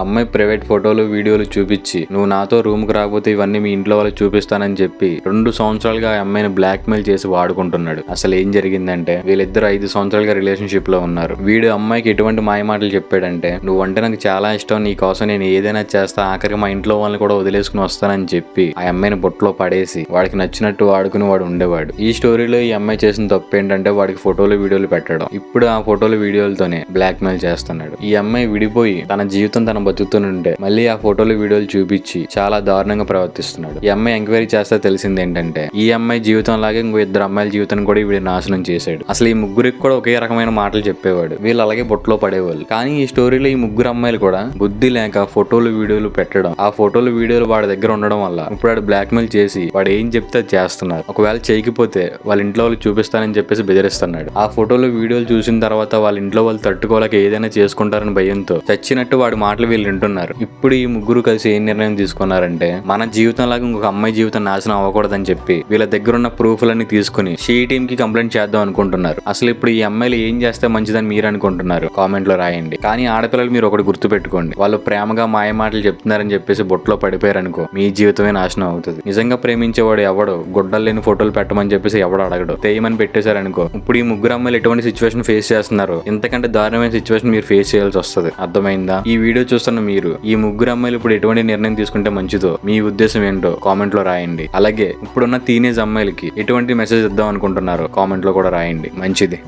అమ్మాయి ప్రైవేట్ ఫోటోలు వీడియోలు చూపించి నువ్వు నాతో రూమ్ కు రాకపోతే ఇవన్నీ మీ ఇంట్లో వాళ్ళకి చూపిస్తానని చెప్పి 2 సంవత్సరాలుగా ఆ అమ్మాయిని బ్లాక్ మెయిల్ చేసి వాడుకుంటున్నాడు. అసలు ఏం జరిగిందంటే వీళ్ళిద్దరు 5 సంవత్సరాలుగా రిలేషన్షిప్ లో ఉన్నారు. వీడు అమ్మాయికి ఎటువంటి మాయమాటలు చెప్పాడంటే, నువ్వంటే నాకు చాలా ఇష్టం, నీ కోసం నేను ఏదైనా చేస్తా, ఆఖరికి మా ఇంట్లో వాళ్ళని కూడా వదిలేసుకుని వస్తానని చెప్పి ఆ అమ్మాయిని బొట్లో పడేసి వాడికి నచ్చినట్టు వాడుకుని వాడు ఉండేవాడు. ఈ స్టోరీలో ఈ అమ్మాయి చేసిన తప్పు ఏంటంటే వాడికి ఫోటోలు వీడియోలు పెట్టడం. ఇప్పుడు ఆ ఫోటోలు వీడియోలతోనే బ్లాక్ మెయిల్ చేస్తున్నాడు. ఈ అమ్మాయి విడిపోయి తన జీవితం తన బతుకుతుంటే మళ్ళీ ఆ ఫోటోలు వీడియోలు చూపించి చాలా దారుణంగా ప్రవర్తిస్తున్నాడు. ఈ అమ్మాయి ఎంక్వైరీ చేస్తే తెలిసింది ఏంటంటే ఈ అమ్మాయి జీవితం లాగే ఇంకో 2 అమ్మాయిల జీవితాన్ని కూడా వీడు నాశనం చేశాడు. అసలు ఈ ముగ్గురికి కూడా ఒకే రకమైన మాటలు చెప్పేవాడు. వీళ్ళు అలాగే బొట్లో పడేవాళ్ళు. కానీ ఈ స్టోరీలో ఈ ముగ్గురు అమ్మాయిలు కూడా బుద్ధి లేక ఫోటోలు వీడియోలు పెట్టడం, ఆ ఫోటోలు వీడియోలు వాడి దగ్గర ఉండడం వల్ల ఇప్పుడు వాడు బ్లాక్ మెయిల్ చేసి వాడు ఏం చెప్తే అది చేస్తున్నారు. ఒకవేళ చేయకపోతే వాళ్ళ ఇంట్లో వాళ్ళు చూపిస్తానని చెప్పేసి బెదిరిస్తున్నాడు. ఆ ఫోటోలు వీడియోలు చూసిన తర్వాత వాళ్ళ ఇంట్లో వాళ్ళు తట్టుకోలేక ఏదైనా చేసుకుంటారని భయంతో చచ్చినట్టు వాడి మాటలు వీళ్ళు వింటున్నారు. ఇప్పుడు ఈ ముగ్గురు కలిసి ఏం నిర్ణయం తీసుకున్నారంటే మన జీవితం లాగా ఇంకొక అమ్మాయి జీవితం నాశనం అవ్వకూడదని చెప్పి వీళ్ళ దగ్గర ఉన్న ప్రూఫ్లన్నీ తీసుకుని షీ టీమ్ కి కంప్లైంట్ చేద్దాం అనుకుంటున్నారు. అసలు ఇప్పుడు ఈ అమ్మాయిలు ఏం చేస్తే మంచిదని మీరు అనుకుంటున్నారు? కామెంట్ లో రాయండి. కానీ ఆడపిల్లలు మీరు ఒకటి గుర్తు పెట్టుకోండి, వాళ్ళు ప్రేమగా మాయ మాటలు చెప్తున్నారని చెప్పేసి బొట్లో పడిపోయారనుకో మీ జీవితమే నాశనం అవుతుంది. నిజంగా ప్రేమించేవాడు ఎవడు గొడ్డలు లేని ఫోటోలు పెట్టమని చెప్పేసి ఎవడు అడగడు. తేయమని పెట్టేశారనుకో ఇప్పుడు ఈ ముగ్గురు అమ్మాయిలు ఎటువంటి సిచ్యువేషన్ ఫేస్ చేస్తున్నారు, ఇంతకంటే దారుణమైన సిచ్యువేషన్ మీరు ఫేస్ చేయాల్సి వస్తుంది. అర్థమైందా? ఈ వీడియో చూస్తున్న మీరు ఈ ముగ్గురు అమ్మాయిలు ఇప్పుడు ఎటువంటి నిర్ణయం తీసుకుంటే మంచిదో మీ ఉద్దేశం ఏంటో కామెంట్ లో రాయండి. అలాగే ఇప్పుడున్న టీనేజ్ అమ్మాయిలకి ఎటువంటి మెసేజ్ ఇద్దాం అనుకుంటున్నారో కామెంట్ లో కూడా రాయండి. మంచిది.